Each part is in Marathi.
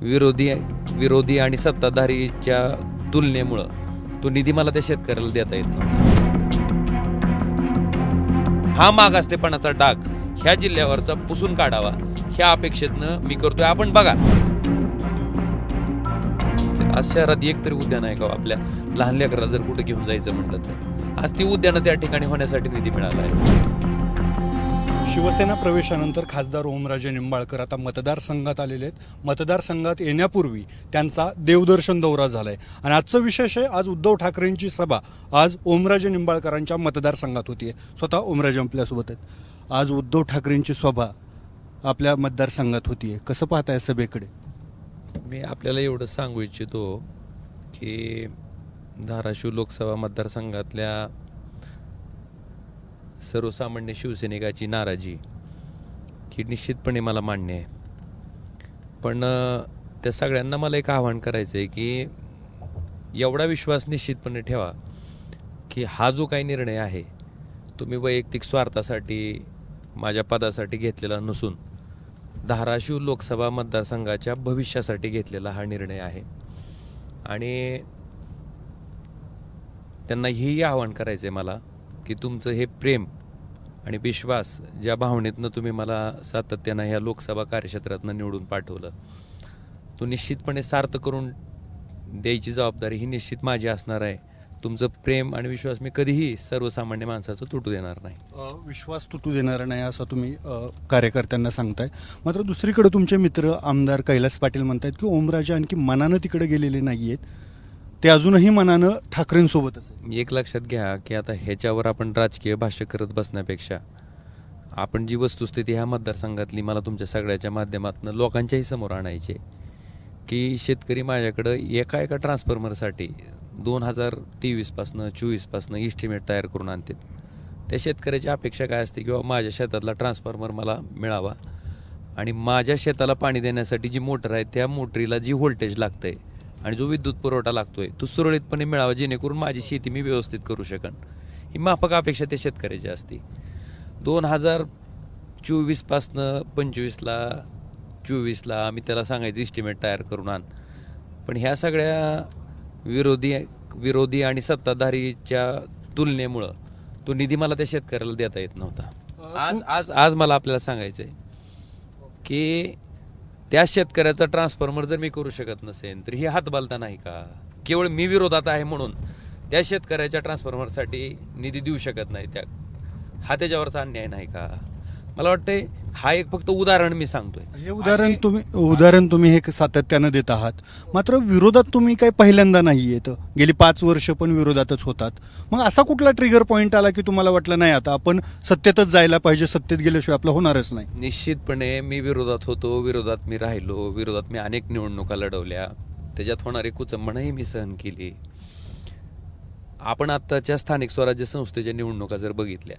विरोधी विरोधी आणि सत्ताधारीच्या तुलनेमुळं तो निधी मला त्या शेतकऱ्याला देता येत नव्हता. हा मागासलेपणाचा डाग ह्या जिल्ह्यावरचा पुसून काढावा ह्या अपेक्षेतनं मी करतोय. आपण बघा, आज शहरात एक तरी उद्यान आहे का आपल्या लहान लेकराला जर कुठे घेऊन जायचं म्हटलं तर आज ती उद्यानं त्या ठिकाणी होण्यासाठी निधी मिळाला आहे. शिवसेना प्रवेशानंतर खासदार ओमराजे निंबाळकर आता मतदारसंघात आलेले आहेत. मतदारसंघात येण्यापूर्वी त्यांचा देवदर्शन दौरा झालाय आणि आजचं विशेष आहे, आज उद्धव ठाकरेंची सभा आज ओमराजे निंबाळकरांच्या मतदारसंघात होतीये. स्वतः ओमराजे आपल्यासोबत आहेत. आज उद्धव ठाकरेंची सभा आपल्या मतदारसंघात होतीये. कसं पाहताय सभेकडे? मी आपल्याला एवढं सांगू इच्छितो की धाराशिव लोकसभा मतदारसंघातल्या सर्वसामान्य शिवसैनिकाची नाराजी ही निश्चितपणे मला मान्य आहे. पण त्या सगळ्यांना मला एक आवाहन करायचं आहे की एवढा विश्वास निश्चितपणे ठेवा की हा जो काही निर्णय आहे तुम्ही वैयक्तिक स्वार्थासाठी माझ्या पदासाठी घेतलेला नसून धाराशिव लोकसभा मतदारसंघाच्या भविष्यासाठी घेतलेला हा निर्णय आहे. आणि त्यांना हेही आवाहन करायचं आहे मला की तुमचं हे प्रेम आणि विश्वास ज्या भावनेतनं तुम्ही मला सातत्यानं ह्या लोकसभा कार्यक्षेत्रातनं निवडून पाठवलं तो निश्चितपणे सार्थ करून द्यायची जबाबदारी ही निश्चित माझी असणार आहे. तुमचं प्रेम आणि विश्वास मी कधीही सर्वसामान्य माणसाचं तुटू देणार नाही. विश्वास तुटू देणार नाही असं तुम्ही कार्यकर्त्यांना सांगताय. मात्र दुसरीकडे तुमचे मित्र आमदार कैलास पाटील म्हणतात की ओमराजे आणखी मनानं तिकडे गेलेले नाही आहेत, ते अजूनही मनानं ठाकरेंसोबतच आहे. एक लक्षात घ्या की आता ह्याच्यावर आपण राजकीय भाष्य करत बसण्यापेक्षा आपण जी वस्तुस्थिती ह्या मतदारसंघातली मला तुमच्या सगळ्याच्या माध्यमातून लोकांच्याही समोर आणायची की शेतकरी माझ्याकडं एका ट्रान्सफॉर्मरसाठी 2023पासनं 24पासनं इस्टिमेट तयार करून आणतात. त्या शेतकऱ्याची अपेक्षा काय असते किंवा माझ्या शेतातला ट्रान्सफॉर्मर मला मिळावा आणि माझ्या शेताला पाणी देण्यासाठी जी मोटर आहे त्या मोटरीला जी व्होल्टेज लागतंय आणि जो विद्युत पुरवठा लागतोय तो सुरळीतपणे मिळावा जेणेकरून माझी शेती मी व्यवस्थित करू शकन. ही माफक अपेक्षा त्या शेतकऱ्याची असते. 2024पासनं 24ला आम्ही त्याला सांगायचं इस्टिमेट तयार करून आण. पण ह्या सगळ्या विरोधी आणि सत्ताधारीच्या तुलनेमुळं तो निधी मला त्या शेतकऱ्याला देता येत नव्हता. आज मला आपल्याला सांगायचंय की त्या शेतकऱ्याचा ट्रान्सफॉर्मर जर मी करू शकत नसेल तर ही हातबालता नाही का? केवळ मी विरोधात आहे म्हणून त्या शेतकऱ्याच्या ट्रान्सफॉर्मरसाठी निधी देऊ शकत नाही हा त्याच्यावरचा अन्याय नाही का? मला वाटतंय हा एक फक्त उदाहरण मी सांगतोय. हे उदाहरण तुम्ही हे सातत्यानं देत आहात. मात्र विरोधात तुम्ही काही पहिल्यांदा नाही येत, गेली 5 वर्ष पण विरोधातच होतात. मग असा कुठला ट्रिगर पॉईंट आला की तुम्हाला वाटलं नाही आता आपण सत्तेतच जायला पाहिजे, सत्तेत गेल्याशिवाय आपलं होणारच नाही? निश्चितपणे मी विरोधात होतो, विरोधात मी राहिलो, विरोधात मी अनेक निवडणुका लढवल्या, त्याच्यात होणारी कुचंबणाही मी सहन केली. आपण आत्ताच्या स्थानिक स्वराज्य संस्थेच्या निवडणुका जर बघितल्या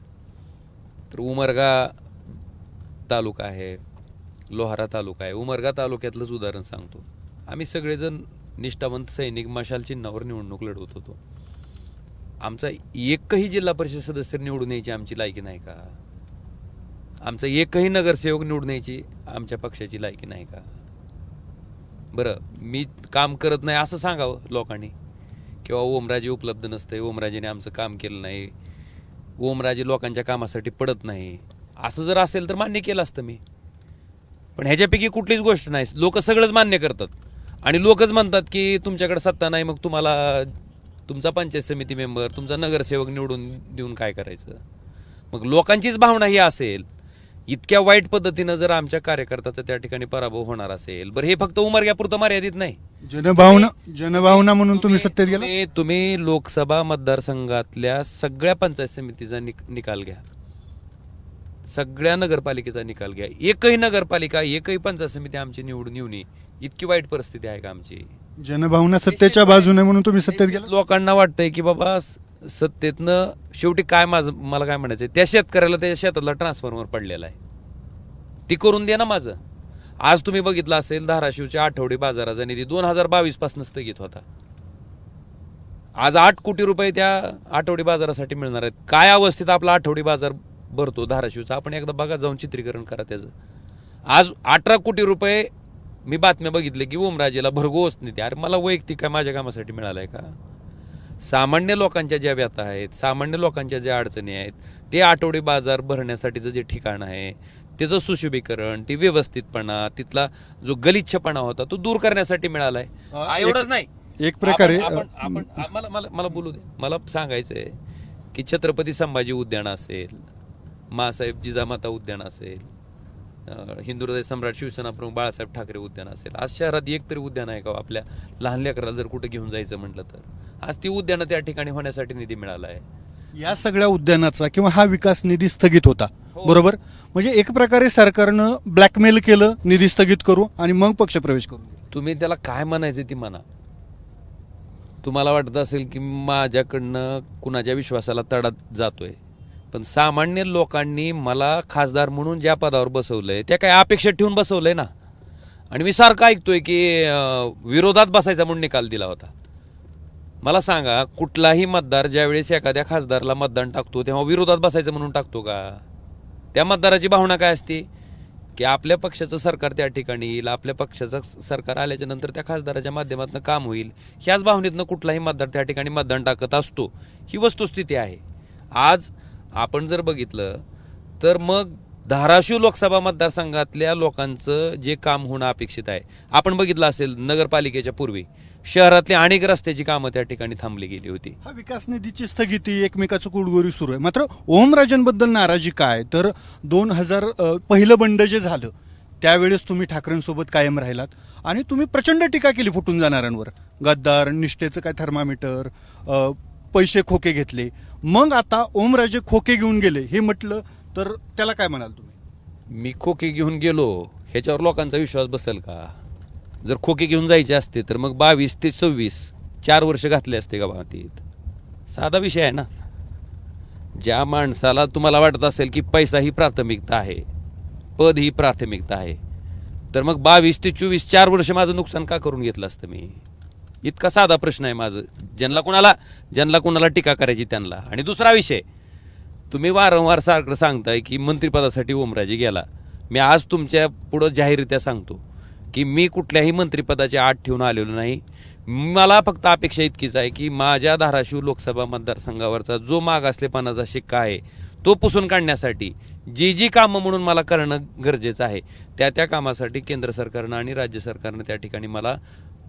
तर उमरगा तालुका आहे, लोहारा तालुका आहे. उमरगा तालुक्यातलंच उदाहरण सांगतो. आम्ही सगळेजण निष्ठावंत सैनिक मशाल चिन्हावर निवडणूक लढवत होतो. आमचा एकही जिल्हा परिषद सदस्य निवडून यायची आमची लायकी नाही का? आमचा एकही नगरसेवक निवडून यायची आमच्या पक्षाची लायकी नाही का? बरं, मी काम करत नाही असं सांगावं लोकांनी किंवा ओमराजे उपलब्ध नसते, ओमराजेने आमचं काम केलं नाही, ओमराजे लोकांच्या कामासाठी पडत नाही, असं जर असेल तर मान्य केलं असतं मी. पण ह्याच्यापैकी कुठलीच गोष्ट नाही. लोक सगळंच मान्य करतात आणि लोकच म्हणतात की तुमच्याकडे सत्ता नाही, मग तुम्हाला तुमचा पंचायत समिती मेंबर, तुमचा नगरसेवक निवडून देऊन काय करायचं? मग लोकांचीच भावना ही असेल, इतक्या वाईट पद्धतीनं जर आमच्या कार्यकर्त्याचा त्या ठिकाणी पराभव होणार असेल, बरं हे फक्त उमरग्यापुरतं मर्यादित नाही. जनभावना म्हणून तुम्ही सत्तेत गेला. तुम्ही लोकसभा मतदारसंघातल्या सगळ्या पंचायत समितीचा निकाल घ्या, सगळ्या नगरपालिकेचा निकाल घ्या. एकही नगरपालिका, एकही पंचायत समिती आमची निवडून येऊन इतकी वाईट परिस्थिती आहे का आमची? जनभावना सत्तेच्या बाजूने म्हणून तुम्ही सत्तेत गेला. लोकांना वाटतंय की बाबा सत्तेतनं शेवटी काय मला काय म्हणायचंय, त्या शेतकऱ्याला त्याच्या शेतातला ट्रान्सफॉर्मर पडलेला आहे, ती करून दे ना माझं. आज तुम्ही बघितलं असेल धाराशिवच्या आठवडी बाजाराचा निधी 2022 पासून स्थगित होता. आज 8 कोटी रुपये त्या आठवडी बाजारासाठी मिळणार आहेत. काय अवस्थेत आपला आठवडी बाजार भरतो धाराशिवचा, आपण एकदा बघा, जाऊन चित्रीकरण करा त्याचं. आज 18 कोटी रुपये मी बातम्या बघितल्या की ओमराजेला भरघोस निधी. अरे मला वैयक्तिक काय माझ्या कामासाठी मिळालाय का? सामान्य लोकांच्या ज्या व्यथा आहेत, सामान्य लोकांच्या ज्या अडचणी आहेत, ते आठवडे बाजार भरण्यासाठीचं जे ठिकाण आहे त्याचं सुशोभीकरण, ती व्यवस्थितपणा, तिथला जो गलिच्छपणा होता तो दूर करण्यासाठी मिळालाय. एवढंच नाही, एक प्रकारे मला बोलू दे. मला सांगायचंय की छत्रपती संभाजी उद्यान असेल, मासाहेब जिजामाता उद्यान असेल, हिंदू हृदय सम्राट शिवसेना प्रमुख बाळासाहेब ठाकरे उद्यान असेल, आज शहरात एक तरी उद्यान आहे का आपल्या लहान लेकराला जर कुठे घेऊन जायचं म्हटलं तर? आज ती उद्यानं त्या ठिकाणी होण्यासाठी निधी मिळाला आहे. या सगळ्या उद्यानाचा किंवा हा विकास निधी स्थगित होता, बरोबर? म्हणजे एक प्रकारे सरकारनं ब्लॅकमेल केलं, निधी स्थगित करू आणि मग पक्षप्रवेश करू. तुम्ही त्याला काय म्हणायचं ती म्हणा. तुम्हाला वाटत असेल की माझ्याकडनं कुणाच्या विश्वासाला तडा जातोय, पण सामान्य लोकांनी मला खासदार म्हणून ज्या पदावर बसवलंय त्या काही अपेक्षा ठेवून बसवलंय ना. आणि मी सारखं ऐकतोय की विरोधात बसायचा म्हणून निकाल दिला होता. मला सांगा, कुठलाही मतदार ज्यावेळेस एखाद्या खासदारला मतदान टाकतो तेव्हा विरोधात बसायचं म्हणून टाकतो का? त्या मतदाराची भावना काय असते की आपल्या पक्षाचं सरकार त्या ठिकाणी येईल, आपल्या पक्षाचं सरकार आल्याच्या नंतर त्या खासदाराच्या माध्यमातून काम होईल, ह्याच भावनेतनं कुठलाही मतदार त्या ठिकाणी मतदान टाकत असतो. ही वस्तुस्थिती आहे. आज आपण जर बघितलं तर मग धाराशिव लोकसभा मतदारसंघातल्या लोकांचं जे काम होणं अपेक्षित आहे, आपण बघितलं असेल नगरपालिकेच्या पूर्वी शहरातली अनेक रस्त्याची कामं त्या ठिकाणी थांबली गेली होती. हा विकास निधीची स्थगिती, एकमेकाचं कुडगोरी सुरू आहे. मात्र ओमराजेंबद्दल नाराजी काय? तर 2000 पहिलं बंड जे झालं त्यावेळेस तुम्ही ठाकरेंसोबत कायम राहिलात आणि तुम्ही प्रचंड टीका केली फुटून जाणाऱ्यांवर. गद्दार, निष्ठेचं काय थर्मामीटर, पैसे खोके घेतले. मग आता ओमराजे खोके घेऊन गेले हे म्हटलं तर त्याला काय म्हणाल तुम्ही? मी खोके घेऊन गेलो ह्याच्यावर लोकांचा विश्वास बसेल का? जर खोके घेऊन जायचे असते तर मग 22 ते 26 4 वर्ष घातले असते का बाबतीत? साधा विषय आहे ना. ज्या माणसाला तुम्हाला वाटत असेल की पैसा ही प्राथमिकता आहे, पद ही प्राथमिकता आहे, तर मग 22 ते 24 4 वर्ष माझं नुकसान का करून घेतलं असतं मी? इतका साधा प्रश्न आहे माझं. ज्यांना कोणाला टीका करायची त्यांना. आणि दुसरा विषय, तुम्ही वारंवार सारखं सांगताय की मंत्रिपदासाठी ओमराजे गेला. मी आज तुमच्या पुढं जाहीररित्या सांगतो की मी कुठल्याही मंत्रिपदाची आठ ठेवून आलेलो नाही. मला फक्त अपेक्षा इतकीच आहे की माझ्या धाराशिव लोकसभा मतदारसंघावरचा जो मागासलेपणाचा शिक्का आहे तो पुसून काढण्यासाठी जी कामं म्हणून मला करणं गरजेचं आहे त्या कामासाठी केंद्र सरकारनं आणि राज्य सरकारनं त्या ठिकाणी मला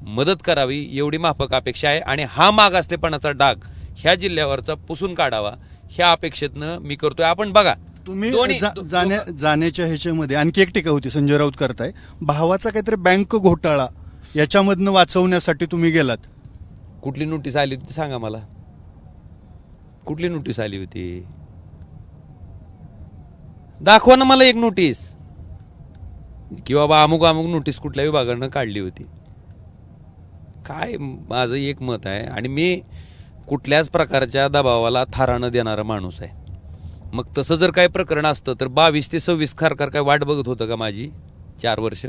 मदत करावी एवढी माफक अपेक्षा आहे. आणि हा मागासलेपणाचा डाग ह्या जिल्ह्यावरचा पुसून काढावा ह्या अपेक्षेतनं मी करतोय. आपण बघा, तुम्ही जाण्याच्या ह्याच्यामध्ये आणखी एक टीका होती, संजय राऊत करताय भावाचा काहीतरी बँक घोटाळा याच्यामधनं वाचवण्यासाठी तुम्ही गेलात. कुठली नोटीस आली होती सांगा मला? कुठली नोटीस आली होती? दाखवा ना मला एक नोटीस की बाबा अमुक नोटीस कुठल्या विभागानं काढली होती. काय माझं एक मत आहे आणि मी कुठल्याच प्रकारच्या दबावाला थारा न देणारा माणूस आहे. मग तसं जर काही प्रकरण असतं तर 22 ते 26 सरकार काय वाट बघत होतं का माझी? 4 वर्ष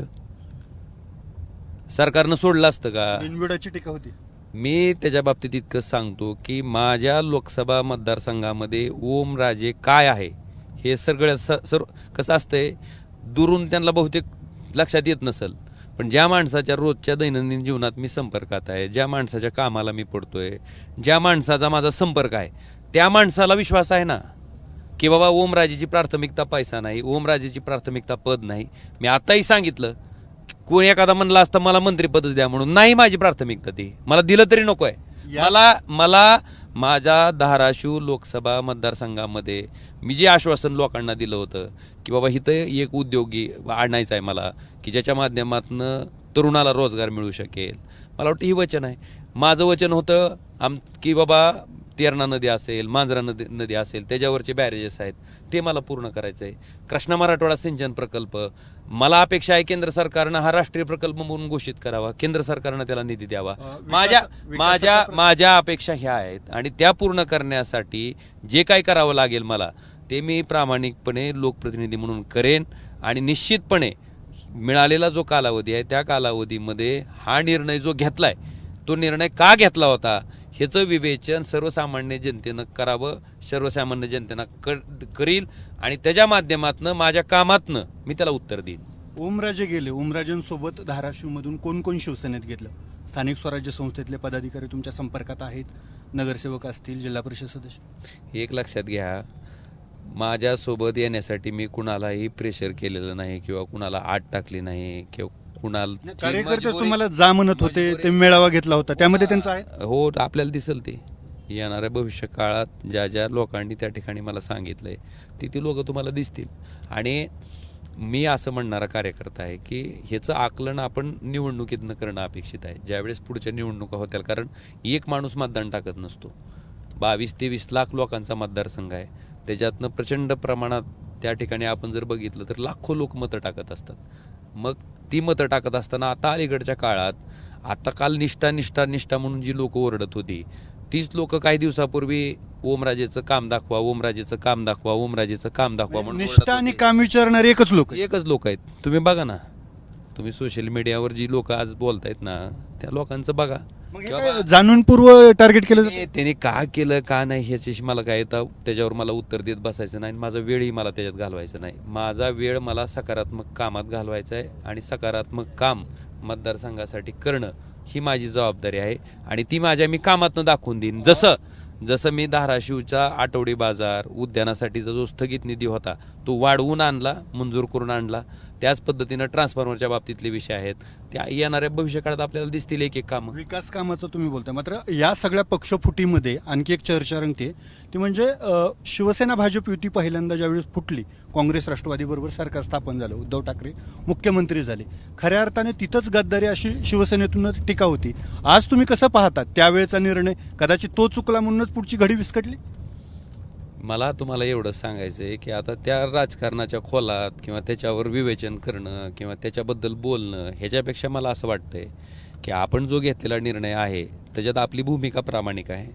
सरकारनं सोडलं असतं का? बिनविडाची टीका होती. मी त्याच्या बाबतीत इतकंच सांगतो की माझ्या लोकसभा मतदारसंघामध्ये ओमराजे काय आहे हे सगळं सर्व कसं असतंय, दुरून त्यांना बहुतेक लक्षात येत नसेल, पण ज्या माणसाच्या रोजच्या दैनंदिन जीवनात मी संपर्कात आहे, ज्या माणसाच्या कामाला मी पडतोय, ज्या माणसाचा माझा संपर्क आहे, त्या माणसाला विश्वास आहे ना की बाबा ओमराजेची प्राथमिकता पैसा नाही, ओमराजेची प्राथमिकता पद नाही. मी आताही सांगितलं, कोणी एखादा म्हणला असता मला मंत्रिपदच द्या म्हणून, नाही माझी प्राथमिकता ती. मला दिलं तरी नको आहे. मला माझ्या धाराशिव लोकसभा मतदारसंघामध्ये मी जे आश्वासन लोकांना दिलं होतं की बाबा इथं एक उद्योगी आणायचा आहे मला की ज्याच्या माध्यमातून तरुणाला रोजगार मिळू शकेल, मला वाटतं ही वचन आहे. माझं वचन होतं की बाबा तेरणा नदी असेल, मांजरा नदी असेल, त्याच्यावरचे बॅरेजेस आहेत ते मला पूर्ण करायचं आहे. कृष्णा मराठवाडा सिंचन प्रकल्प मला अपेक्षा आहे केंद्र सरकारनं हा राष्ट्रीय प्रकल्प म्हणून घोषित करावा, केंद्र सरकारनं त्याला निधी द्यावा. माझ्या अपेक्षा ह्या आहेत आणि त्या पूर्ण करण्यासाठी जे काय करावं लागेल मला ते मी प्रामाणिकपणे लोकप्रतिनिधी म्हणून करेन. आणि निश्चितपणे मिळालेला जो कालावधी आहे त्या कालावधीमध्ये हा निर्णय जो घेतलाय तो निर्णय का घेतला होता ह्याचं विवेचन सर्वसामान्य जनतेनं करावं, सर्वसामान्य जनतेनं करील आणि त्याच्या माध्यमातनं माझ्या कामातनं मी त्याला उत्तर देईन. ओमराजे गेले, ओमराजेंसोबत धाराशिवमधून कोण कोण शिवसेनेत घेतलं? स्थानिक स्वराज्य संस्थेतले पदाधिकारी तुमच्या संपर्कात आहेत, नगरसेवक असतील, जिल्हा परिषद सदस्य? एक लक्षात घ्या, माझ्यासोबत येण्यासाठी मी कुणालाही प्रेशर केलेलं नाही किंवा कुणाला आत टाकली नाही किंवा कुणाला कार्यकर्ते तुम्हाला जा म्हणत होते, ते मेळावा घेतला होता, त्यामध्ये त्यांचं आहे? हो, आपल्याला दिसेल ते येणाऱ्या भविष्य काळात ज्या ज्या लोकांनी त्या ठिकाणी मला सांगितलंय ती लोक तुम्हाला दिसतील. आणि मी असं म्हणणारा कार्यकर्ता आहे की ह्याचं आकलन आपण निवडणुकीतनं करणं अपेक्षित आहे, ज्यावेळेस पुढच्या निवडणुका होत्या. कारण एक माणूस मतदान टाकत नसतो, 22-23 लाख लोकांचा मतदारसंघ आहे, त्याच्यातनं प्रचंड प्रमाणात त्या ठिकाणी आपण जर बघितलं तर लाखो लोक मतं टाकत असतात. मग ती मतं टाकत असताना आता अलीकडच्या काळात, आता काल निष्ठा निष्ठा निष्ठा म्हणून जी लोक ओरडत होती, तीच लोक काही दिवसापूर्वी ओमराजेचं काम दाखवा, ओमराजेचं काम दाखवा, ओमराजेचं काम दाखवा म्हणून निष्ठा आणि काम विचारणारे एकच लोक आहेत. तुम्ही बघा ना, तुम्ही सोशल मीडियावर जी लोक आज बोलतायत ना, त्या लोकांचं बघा. जाणूनपूर्व टार्गेट केलं जातं. त्यांनी का केलं का नाही ह्याच्याशी मला काय येतं, त्याच्यावर मला उत्तर देत बसायचं नाही. माझा वेळही मला त्याच्यात घालवायचा नाही. माझा वेळ मला सकारात्मक कामात घालवायचा आहे आणि सकारात्मक काम मतदारसंघासाठी करणं ही माझी जबाबदारी आहे आणि ती मी कामातनं दाखवून देईन. जसं मी धाराशिवचा आठवडी बाजार उद्यानासाठीचा जो स्थगित निधी होता तो वाढवून आणला, मंजूर करून आणला, त्याच पद्धतीनं ट्रान्सफॉर्मरच्या बाबतीतले विषय आहेत, त्या येणाऱ्या भविष्य काळात आपल्याला दिसतील एक एक कामं. विकास कामाचं तुम्ही बोलताय, मात्र या सगळ्या पक्षफुटीमध्ये आणखी एक चर्चा रंगते, ती म्हणजे शिवसेना भाजप युती पहिल्यांदा ज्यावेळेस फुटली, काँग्रेस राष्ट्रवादी बरोबर सरकार स्थापन झालं, उद्धव ठाकरे मुख्यमंत्री झाले, खऱ्या अर्थाने तिथंच गद्दारी अशी शिवसेनेतूनच टीका होती. आज तुम्ही कसं पाहता त्यावेळेचा निर्णय? कदाचित तो चुकला म्हणूनच पुढची घडी विस्कटली? मला तुम्हाला एवढंच सांगायचं आहे की आता त्या राजकारणाच्या खोलात किंवा त्याच्यावर विवेचन करणं किंवा त्याच्याबद्दल बोलणं ह्याच्यापेक्षा मला असं वाटतंय की आपण जो घेतलेला निर्णय आहे त्याच्यात आपली भूमिका प्रामाणिक आहे.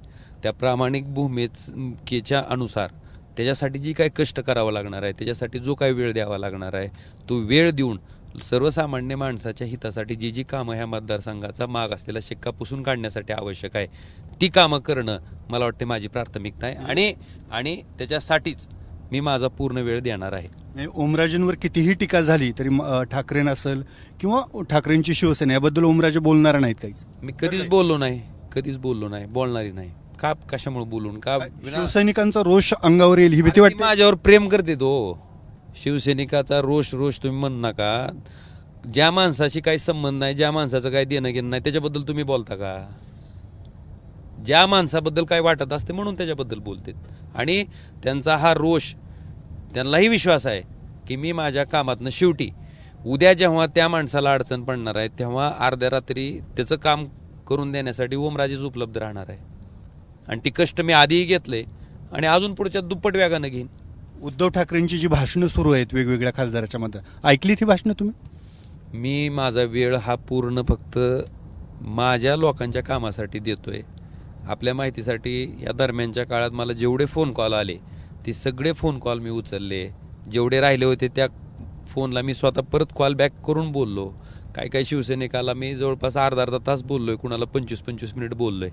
त्या प्रामाणिक भूमिकेच्या अनुसार त्याच्यासाठी जी काही कष्ट करावं लागणार आहे, त्याच्यासाठी जो काही वेळ द्यावा लागणार आहे, तो वेळ देऊन सर्वसामान्य माणसाच्या हितासाठी जी जी कामं ह्या मतदारसंघाचा माग असलेला शिक्का पुसून काढण्यासाठी आवश्यक आहे ती कामं करणं मला वाटते माझी प्राथमिकता आहे आणि त्याच्यासाठीच मी माझा पूर्ण वेळ देणार आहे. ओमराजेंवर कितीही टीका झाली तरी ठाकरे नसेल किंवा ठाकरेंची शिवसेना याबद्दल ओमराजे बोलणार नाहीत काहीच? मी कधीच बोललो नाही, बोलणारी नाही. का? कशामुळे बोलून का? शिवसैनिकांचा रोष अंगावर येईल ही भीती वाटते. माझ्यावर प्रेम करते तो शिवसैनिकाचा रोष तुम्ही म्हणू नका. ज्या माणसाशी काही संबंध नाही, ज्या माणसाचं काही देणं घेणं नाही, त्याच्याबद्दल तुम्ही बोलता का? ज्या माणसाबद्दल काय वाटत असते म्हणून त्याच्याबद्दल बोलते. आणि त्यांचा हा रोष, त्यांनाही विश्वास आहे की मी माझ्या कामातनं शेवटी उद्या जेव्हा त्या माणसाला अडचण पडणार आहे तेव्हा अर्ध्या रात्री त्याचं काम करून देण्यासाठी ओमराजेच उपलब्ध राहणार आहे. आणि ती कष्ट मी आधीही घेतले आणि अजून पुढच्या दुप्पट वेगानं घेईन. उद्धव ठाकरेंची जी भाषणं सुरू आहेत वेगवेगळ्या खासदाराच्या मध्ये, ऐकली ती भाषणं तुम्ही? मी माझा वेळ हा पूर्ण फक्त माझ्या लोकांच्या कामासाठी देतोय. आपल्या माहितीसाठी या दरम्यानच्या काळात मला जेवढे फोन कॉल आले ते सगळे फोन कॉल मी उचलले. जेवढे राहिले होते त्या फोनला मी स्वतः परत कॉल बॅक करून बोललो. काही शिवसैनिकाला मी जवळपास अर्धा तास बोललोय, कुणाला 25-25 मिनिट बोललोय.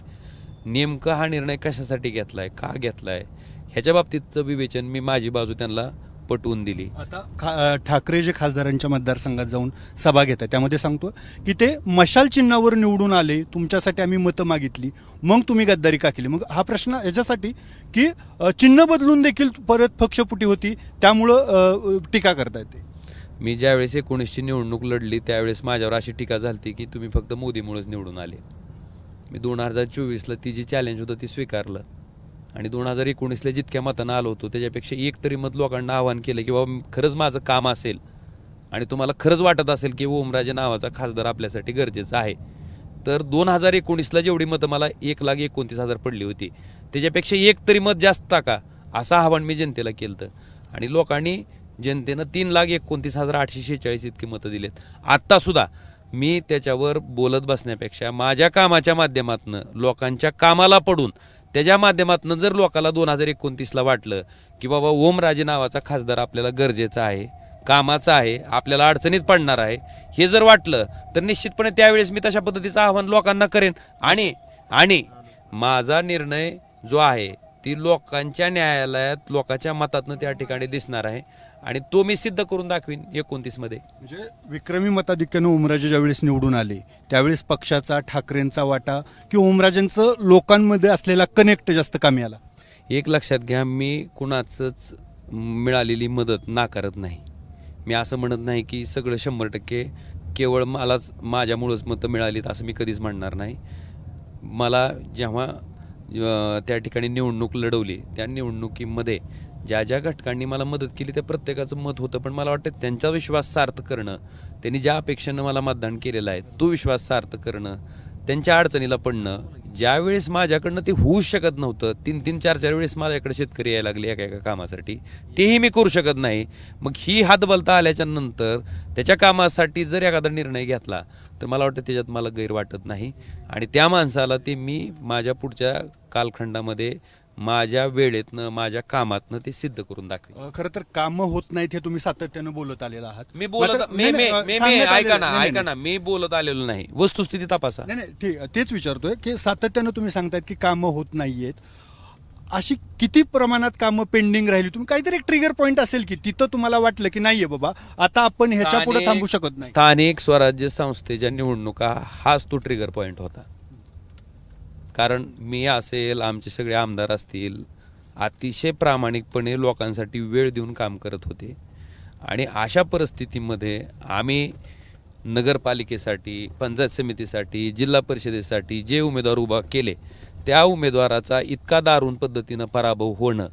नेमकं हा निर्णय कशासाठी घेतलाय, का घेतलाय, ह्याच्या बाबतीतचं विवेचन मी माझी बाजू त्यांना पटवून दिली. आता ठाकरे जे खासदारांच्या मतदारसंघात जाऊन सभा घेतात त्यामध्ये सांगतो की ते मशाल चिन्हावर निवडून आले, तुमच्यासाठी आम्ही मतं मागितली, मग तुम्ही गद्दारी का केली? मग हा प्रश्न याच्यासाठी की चिन्ह बदलून देखील परत पक्षपुटी होती त्यामुळं टीका करता येते. मी ज्यावेळेस 19ची निवडणूक लढली त्यावेळेस माझ्यावर अशी टीका झाली की तुम्ही फक्त मोदीमुळेच निवडून आले. मी 2024ला ती जी चॅलेंज होतं ती स्वीकारलं आणि 2019ला जितक्या मतांना आलो होतो त्याच्यापेक्षा एक तरी मत लोकांना आवाहन केलं की बाबा खरंच माझं काम असेल आणि तुम्हाला खरंच वाटत असेल की ओमराजे नावाचा खासदार आपल्यासाठी गरजेचा आहे, तर 2019ला जेवढी मतं मला 1,29,000 पडली होती त्याच्यापेक्षा एक तरी मत जास्त टाका असं आवाहन मी जनतेला केलं. आणि लोकांनी, जनतेनं 3,29,846 इतकी मतं दिलेत. आत्ता सुद्धा मी त्याच्यावर बोलत बसण्यापेक्षा माझ्या कामाच्या माध्यमातून लोकांच्या कामाला पडून त्याच्या माध्यमातून जर लोकांना 2029ला वाटलं की बाबा ओमराजे नावाचा खासदार आपल्याला गरजेचा आहे, कामाचा आहे, आपल्याला अडचणीत पडणार आहे, हे जर वाटलं तर निश्चितपणे त्यावेळेस मी तशा पद्धतीचं आवाहन लोकांना करेन. आणि माझा निर्णय जो आहे ती लोकांच्या न्यायालयात लोकांच्या मतातनं त्या ठिकाणी दिसणार आहे आणि तो मी सिद्ध करून दाखवीन 29 मध्ये. म्हणजे विक्रमी मताधिक्यानं ओमराजे ज्यावेळेस निवडून आले त्यावेळेस पक्षाचा, ठाकरेंचा वाटा किंवा ओमराजेंचं लोकांमध्ये असलेला कनेक्ट जास्त कामी आला? एक लक्षात घ्या, मी कुणाचंच मिळालेली मदत नाकारत नाही. मी असं म्हणत नाही की सगळं 100% केवळ मलाच माझ्यामुळंच मतं मिळालीत असं मी कधीच म्हणणार नाही. मला जेव्हा त्या ठिकाणी निवडणूक लढवली त्या निवडणुकीमध्ये ज्या ज्या घटकांनी मला मदत केली त्या प्रत्येकाचं मत होतं, पण मला वाटतं त्यांचा विश्वास सार्थ करणं, त्यांनी ज्या अपेक्षेनं मला मतदान केलेलं आहे तो विश्वास सार्थ करणं, त्यांच्या अडचणीला पडणं, ज्यावेळेस माझ्याकडनं ते होऊच शकत नव्हतं, 3-3, 4-4 वेळेस माझ्याकडे शेतकरी यायला लागले एका एका कामासाठी, तेही मी करू शकत नाही. मग ही हातबलता आल्याच्या नंतर त्याच्या कामासाठी जर एखादा निर्णय घेतला तर मला वाटतं त्याच्यात मला गैर वाटत नाही आणि त्या माणसाला ते मी माझ्या पुढच्या कालखंडामध्ये माझ्या वेळेतनं माझ्या कामातनं ते सिद्ध करून दाखवेन. खरं तर कामं होत नाहीत हे तुम्ही सातत्यानं बोलत आलेला आहात. मी बोलत मात्र- नाही, नाही, सांगण्यात ऐका ना, मी बोलत आलेलो नाही, वस्तुस्थिती तपासा. नाही नाही ठीक, तेच विचारतोय की सातत्यानं तुम्ही सांगतायत की कामं होत नाहीयेत. अशी किती प्रमाणात कामं पेंडिंग राहिली? तुम्ही काहीतरी एक ट्रिगर पॉईंट असेल की तिथं तुम्हाला वाटलं की नाहीये बाबा आता आपण ह्याच्या पुढे थांबू शकत नाही? स्थानिक स्वराज्य संस्थेच्या निवडणुका हाच तो ट्रिगर पॉइंट होता. कारण मी असेल, आमचे सगळे आमदार असतील, अतिशय प्रामाणिकपणे लोकांसाठी वेळ देऊन काम करत होते आणि अशा परिस्थितीमध्ये आम्ही नगरपालिकेसाठी, पंचायत समितीसाठी, जिल्हा परिषदेसाठी जे उमेदवार उभा केले त्या उमेदवाराचा इतका दारुण पद्धतीनं पराभव होणं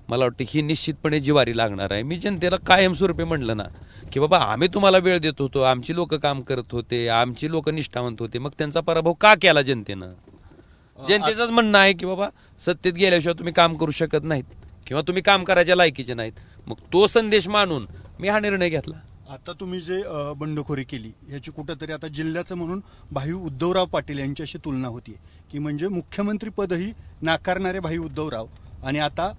मला वाटतं ही निश्चितपणे जिवारी लागणार आहे. मी जनतेला कायमस्वरूपी म्हणलं ना की बाबा आम्ही तुम्हाला वेळ देत होतो, आमची लोक काम करत होते, आमची लोक निष्ठावंत होते, मग त्यांचा पराभव का केला जनतेनं? जनतेचंच म्हणणं आहे की बाबा सत्तेत गेल्याशिवाय तुम्ही काम करू शकत नाहीत किंवा तुम्ही काम करायच्या लायकीचे नाहीत. मग तो संदेश मानून मी हा निर्णय घेतला. आता तुम्ही जे बंडखोरी केली ह्याची कुठंतरी आता जिल्ह्याचं म्हणून भाई उद्धवराव पाटील यांच्याशी तुलना होती की म्हणजे मुख्यमंत्री पदही नाकारणारे भाई उद्धवराव आणि आता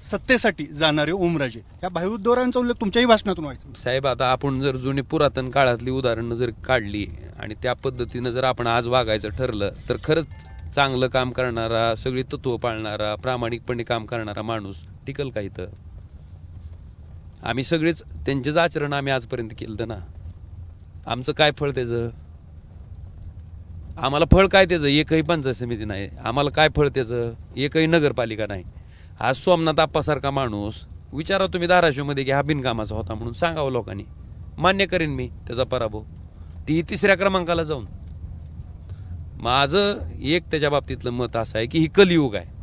सत्तेसाठी जाणारे ओमराजे, या भाई उद्धवरावांचा उल्लेख तुमच्याही भाषणातून व्हायचा. साहेब, आता आपण जर जुनी पुरातन काळातली उदाहरणं जर काढली आणि त्या पद्धतीनं जर आपण आज वागायचं ठरलं तर खरंच चांगलं काम करणारा, सगळी तत्व पाळणारा, प्रामाणिकपणे काम करणारा माणूस टिकल का इथं? आम्ही सगळेच त्यांचेच आचरण आम्ही आजपर्यंत केलं ना. आमचं काय फळ त्याचं? आम्हाला फळ काय त्याचं? एकही पंचायत समिती नाही. आम्हाला काय फळ त्याचं? एकही नगरपालिका नाही. आज सोमनाथ आप्पासारखा माणूस विचारा तुम्ही धाराशिवमध्ये की हा बिनकामाचा होता म्हणून सांगावं लोकांनी, मान्य करेन मी त्याचा पराभव, ती 3ऱ्या क्रमांकाला जाऊन. माझं एक त्याच्या बाबतीतलं मत असं आहे की ही कलियुग आहे.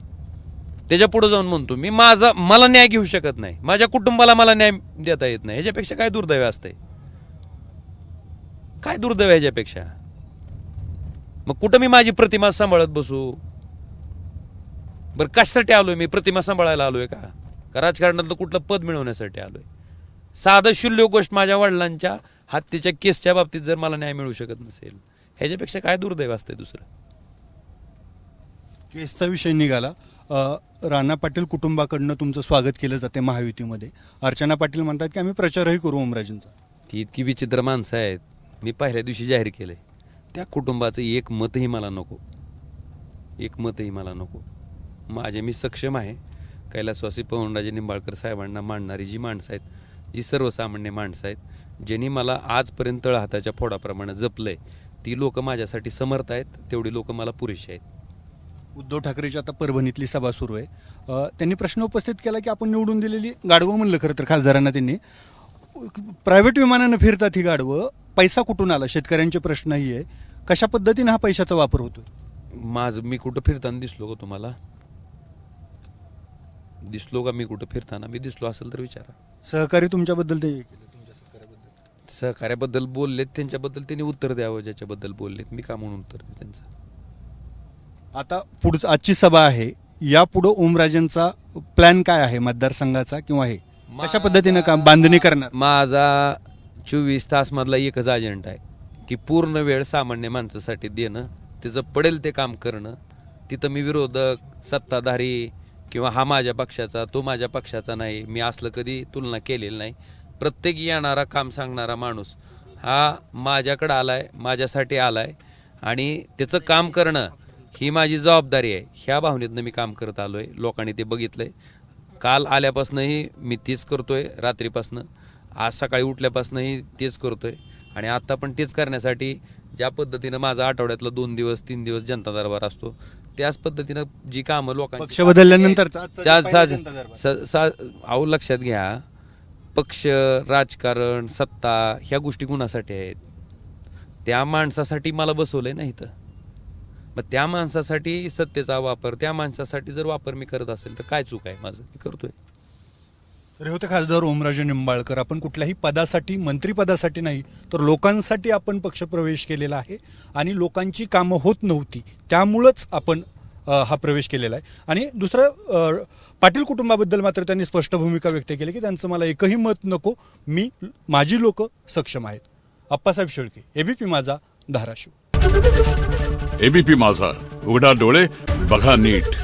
त्याच्या पुढे जाऊन म्हणतो मी मला न्याय घेऊ शकत नाही, माझ्या कुटुंबाला मला न्याय देता येत नाही. ह्याच्यापेक्षा काय दुर्दैव असतंय? काय दुर्दैव ह्याच्यापेक्षा? मग कुठं मी माझी प्रतिमा सांभाळत बसू? बरं कशासाठी आलोय मी? प्रतिमा सांभाळायला आलोय का राजकारणातलं कुठलं पद मिळवण्यासाठी आलोय? साधं शुल्य गोष्ट, माझ्या वडिलांच्या हत्येच्या केसच्या बाबतीत जर मला न्याय मिळू शकत नसेल, ह्याच्यापेक्षा काय दुर्दैव असतंय दुसरं? केसचा विषय निघाला. राणा पाटील कुटुंबाकडनं तुमचं स्वागत केलं जाते महायुतीमध्ये. अर्चना पाटील म्हणतात की आम्ही प्रचारही करू ओमराजेंचा. ती इतकी विचित्र माणसं आहेत. मी पहिल्या दिवशी जाहीर केलंय त्या कुटुंबाचं एक मतही मला नको, एक मतही मला नको. मी सक्षम आहे. कैलासवासी पवनराजे निंबाळकर साहेबांना मांडणारी जी माणसं आहेत, जी सर्वसामान्य माणसं आहेत, ज्यांनी मला आजपर्यंत तळहाताच्या फोडाप्रमाणे जपलंय, ती लोक माझ्यासाठी समर्थ आहेत. तेवढी लोक मला पुरेशी आहेत. उद्धव ठाकरेची आता परभणीतली सभा सुरू आहे. त्यांनी प्रश्न उपस्थित केला की आपण निवडून दिलेली गाढवं म्हणलं खरं तर खासदारांना, त्यांनी प्रायव्हेट विमानानं फिरतात ही गाढवं, पैसा कुठून आला? शेतकऱ्यांचे प्रश्नही आहे. कशा पद्धतीने हा पैशाचा वापर होतोय? मी कुठं फिरताना दिसलो का तुम्हाला? दिसलो का मी कुठं फिरताना? मी दिसलो असेल तर विचारा. सहकारी तुमच्याबद्दल ते केलं, तुमच्या सहकार्याबद्दल बोललेत, त्यांच्याबद्दल त्यांनी उत्तर द्यावं. ज्याच्याबद्दल बोललेत मी का म्हणून उत्तर देऊ त्यांचं? आता पुढचं आजची सभा आहे, यापुढं ओमराजेंचा प्लॅन काय आहे मतदारसंघाचा किंवा हे कशा पद्धतीने काम बांधणी करणार? माझा 24 तास मधला एकच अजेंडा आहे की पूर्ण वेळ सामान्य माणसासाठी देणं, त्याचं पडेल ते काम करणं. तिथं मी विरोधक, सत्ताधारी किंवा हा माझ्या पक्षाचा, तो माझ्या पक्षाचा नाही, मी असलं कधी तुलना केलेली नाही. प्रत्येक येणारा काम सांगणारा माणूस हा माझ्याकडे आलाय, माझ्यासाठी आलाय आणि त्याचं काम करणं ही माझी जबाबदारी आहे, ह्या भावनेतनं मी काम करत आलोय. लोकांनी ते बघितलंय. काल आल्यापासूनही मी तेच करतोय, रात्रीपासनं आज सकाळी उठल्यापासूनही तेच करतोय. आणि आता पण तेच करण्यासाठी ज्या पद्धतीनं माझा आठवड्यातलं 2 दिवस 3 दिवस जनता दरबार असतो, त्याच पद्धतीनं जी कामं लोकांची पक्ष बदलल्यानंतरचा आजचा जो पहिला जनता दरबार. अहो लक्षात घ्या, पक्ष, राजकारण, सत्ता ह्या गोष्टी कुणासाठी आहेत? त्या माणसासाठी मला बसवलंय ना इथं. मग त्या माणसासाठी सत्तेचा वापर, त्या माणसासाठी जर वापर मी करत असेल तर काय चूक आहे माझं? मी करतोय. तर हे होते खासदार ओमराजे निंबाळकर. आपण कुठल्याही पदासाठी, मंत्रिपदासाठी नाही तर लोकांसाठी आपण पक्षप्रवेश केलेला आहे आणि लोकांची कामं होत नव्हती त्यामुळंच आपण हा प्रवेश केलेला आहे. आणि दुसरं, पाटील कुटुंबाबद्दल मात्र त्यांनी स्पष्ट भूमिका व्यक्त केली की त्यांचं मला एकही मत नको, माझी लोक सक्षम आहेत. अप्पासाहेब शेळके, एबीपी माझा, धाराशिव. एबीपी माझा, उघडा डोळे बघा नीट.